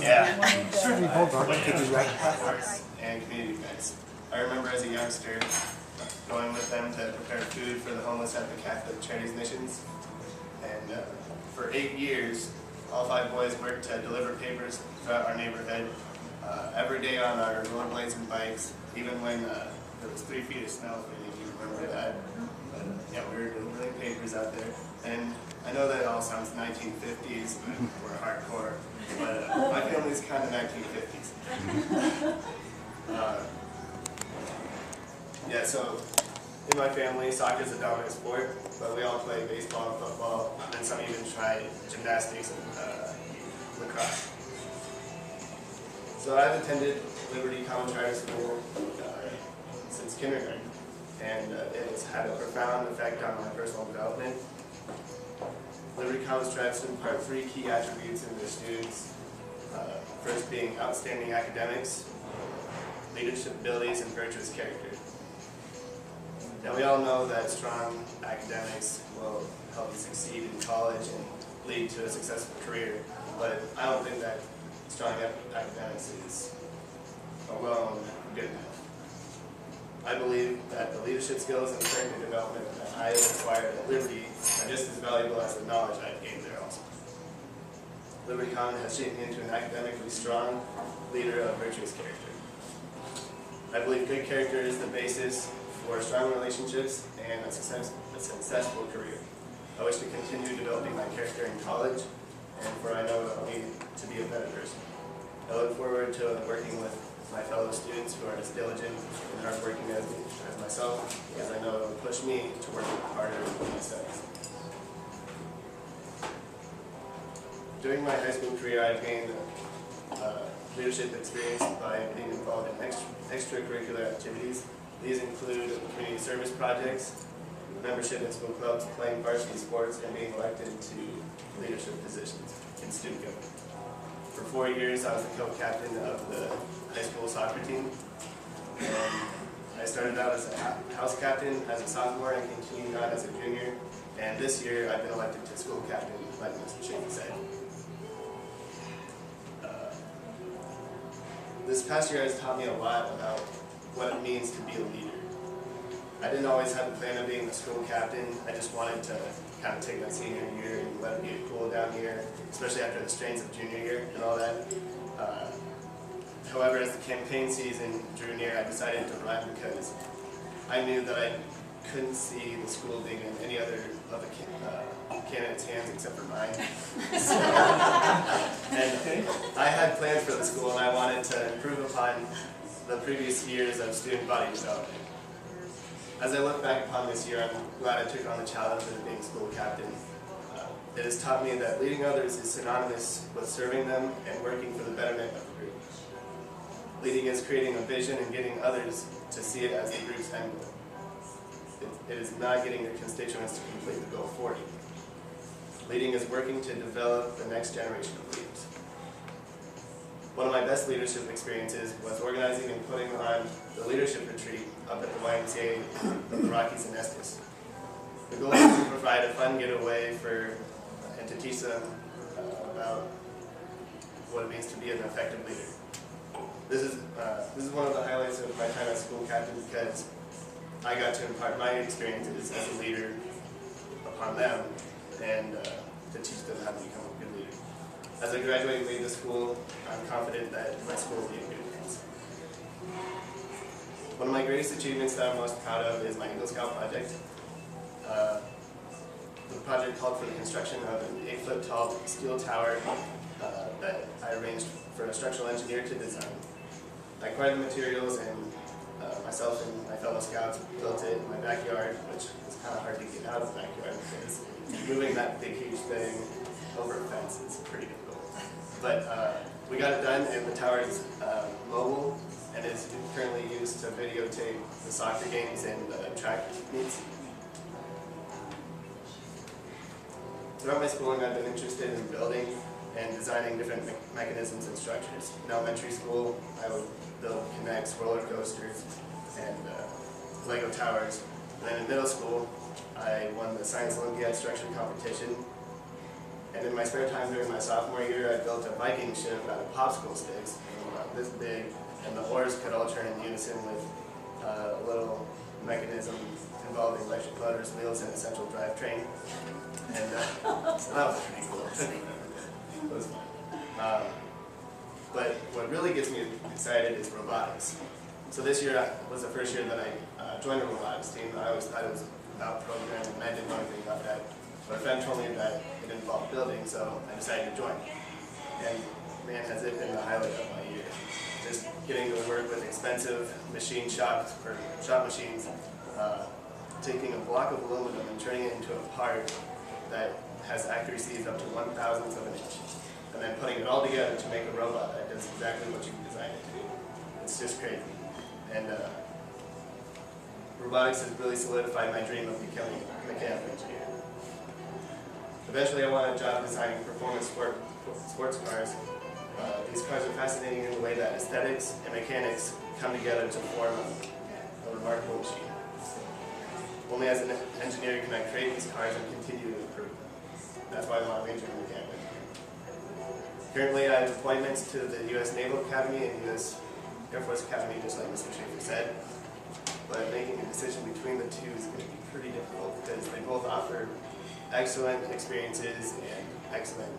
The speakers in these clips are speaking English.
Yeah. Certainly, hold on. Could you write and community events. I remember as a youngster going with them to prepare food for the homeless at the Catholic Charities Missions. And for 8 years, all 5 boys worked to deliver papers throughout our neighborhood, every day on our rollerblades and bikes, even when there was 3 feet of snow, if any of you remember that. But yeah, we were delivering papers out there. And I know that it all sounds 1950s, but we're hardcore. But my family's kind of 1950s. Yeah, so in my family, soccer is a dominant sport, but we all play baseball and football, and some even try gymnastics and lacrosse. So I've attended Liberty Common Charter School since kindergarten, and it has had a profound effect on my personal development. Liberty Common strives to impart 3 key attributes in their students, first being outstanding academics, leadership abilities, and virtuous character. Now we all know that strong academics will help you succeed in college and lead to a successful career, but I don't think that strong academics is alone good enough. I believe that the leadership skills and character development that I acquired at Liberty are just as valuable as the knowledge I've gained there also. Liberty Common has shaped me into an academically strong leader of virtuous character. I believe good character is the basis for strong relationships and a successful career. I wish to continue developing my character in college, and for I know it will need to be a better person. I look forward to working with my fellow students who are as diligent and hardworking as myself, because I know it will push me to work harder in my studies. During my high school career, I've gained leadership experience by being involved in extracurricular activities. These include community service projects, membership in school clubs, playing varsity sports, and being elected to leadership positions in student government. For 4 years, I was the co-captain of the high school soccer team. I started out as a house captain as a sophomore and continued on as a junior. And this year, I've been elected to school captain, like Mr. Shane said. This past year has taught me a lot about what it means to be a leader. I didn't always have a plan of being the school captain. I just wanted to kind of take my senior year and let it get cool down here, especially after the strains of junior year and all that. However, as the campaign season drew near, I decided to run because I knew that I couldn't see the school being in any other of the candidates' hands except for mine. And I had plans for the school, and I wanted to improve upon the previous years of student body development. As I look back upon this year, I'm glad I took on the challenge of being school captain. It has taught me that leading others is synonymous with serving them and working for the betterment of the group. Leading is creating a vision and getting others to see it as the group's end goal. It is not getting your constituents to complete the goal for you. Leading is working to develop the next generation of leaders. One of my best leadership experiences was organizing and putting on the leadership retreat up at the YMCA of the Rockies in Estes. The goal is to provide a fun getaway and to teach them about what it means to be an effective leader. This is one of the highlights of my time as school captain because I got to impart my experiences as a leader upon them and to teach them how to become a good leader. As I graduate and leave the school, I'm confident that my school will be in good hands. One of my greatest achievements that I'm most proud of is my Eagle Scout project. The project called for the construction of an 8-foot tall steel tower that I arranged for a structural engineer to design. I acquired the materials and myself and my fellow scouts built it in my backyard, which was kind of hard to get out of the backyard because moving that big huge thing over a fence is pretty difficult. But we got it done, and the tower is mobile and is currently used to videotape the soccer games and track meets. Throughout my schooling, I've been interested in building and designing different mechanisms and structures. In elementary school, I would build connects, roller coasters, and Lego towers. And then in middle school, I won the Science Olympiad structure competition. And in in my spare time during my sophomore year, I built a Viking ship out of popsicle sticks, about this big, and the oars could all turn in unison with a little mechanism involving electric motors, wheels, and a central drivetrain. And so that was pretty cool. It was fun. But what really gets me excited is robotics. So this year was the first year that I joined the robotics team. I always thought it was about programming, and I didn't know anything about that. But a friend told me that it involved building, so I decided to join. And man, has it been the highlight of my year. Just getting to work with expensive machine shops, or shop machines, taking a block of aluminum and turning it into a part that has accuracies up to 1/1000th of an inch. And then putting it all together to make a robot that does exactly what you designed it to do. It's just crazy. And robotics has really solidified my dream of becoming a mechanical engineer. Eventually I wanted a job designing performance sports cars. These cars are fascinating in the way that aesthetics and mechanics come together to form a remarkable machine. Only as an engineer can I create these cars and continue to improve them. That's why I want to major in mechanical engineering. Currently I have appointments to the U.S. Naval Academy and U.S. Air Force Academy, just like Mr. Schaefer said. But making a decision between the two is going to be pretty difficult because they both offer excellent experiences and excellent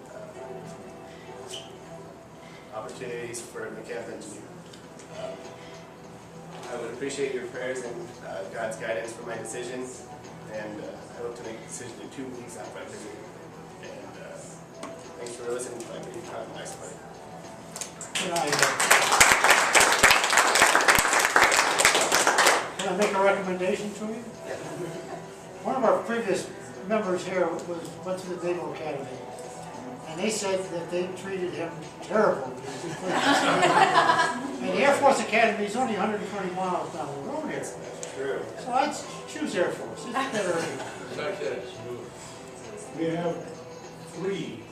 opportunities for a mechanical engineer. I would appreciate your prayers and God's guidance for my decision, and I hope to make a decision in 2 weeks after I visit. And thanks for listening to my brief time. Nice part. Can I make a recommendation to you? Yeah. One of our previous members here went to the Naval Academy, and they said that they treated him terrible. And the Air Force Academy is only 120 miles down the road here. That's true. So I'd choose Air Force. It's better. We have 3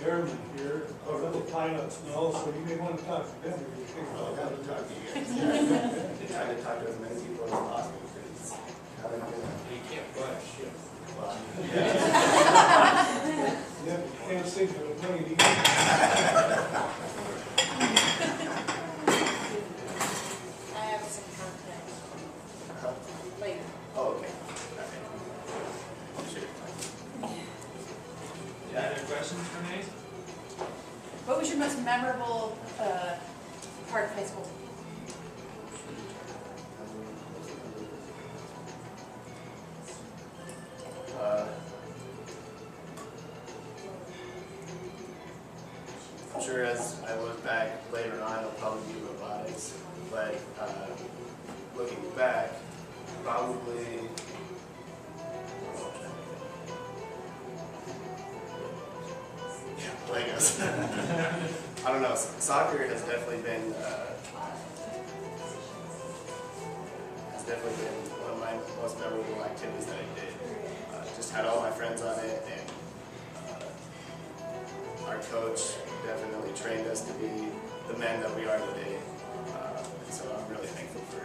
airmen here, or little pilots now, so you may want to talk to them. I'll have to talk to you guys. Trying to talk to as many people as possible because how do You can't fly a ship. yeah. You can't sink to a plane either. I have some content later. Oh, okay. Sure. Yeah, any questions for Nate? What was your most memorable part of high school? I'm sure as I look back later on, it'll probably be robotics, but looking back, probably Legos. I don't know. Soccer has definitely been one of my most memorable activities that I did. Just had all my friends on it, and our coach definitely trained us to be the men that we are today. And so I'm really thankful for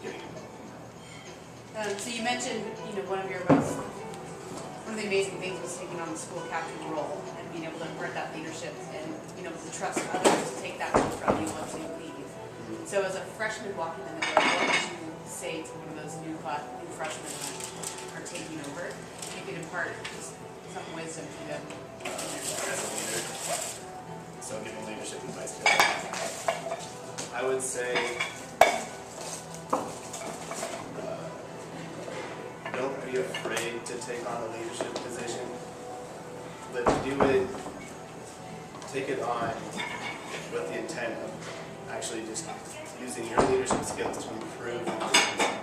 getting involved. So you mentioned, one of the amazing things was taking on the school captain role and being able to impart that leadership and, the trust of others to take that role from you once you leave. So as a freshman walking in the door, what would you say to one of those new freshmen that are taking over? If you could impart just some wisdom to them. As a leader, so giving leadership advice to I would say don't be afraid to take on a leadership position, but do it, take it on with the intent of actually just using your leadership skills to improve.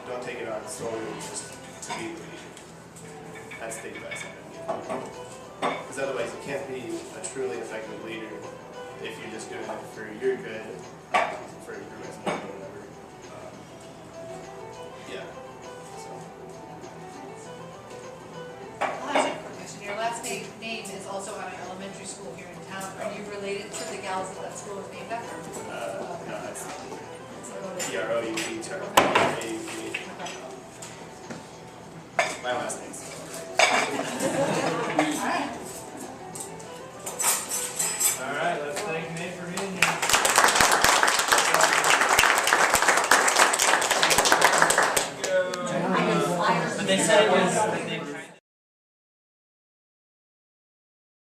Don't take it on solely just to be the leader. That's the advice I would give. Because otherwise you can't be a truly effective leader if you're just doing it for your good, for your resume or whatever. Yeah. So. I'll ask you a quick question. Your last name is also at an elementary school here in town. Are you related to the gals that that school is named after? No, that's So- T-R-O-U-P, My last name's. All right. They said it was, like, they were trying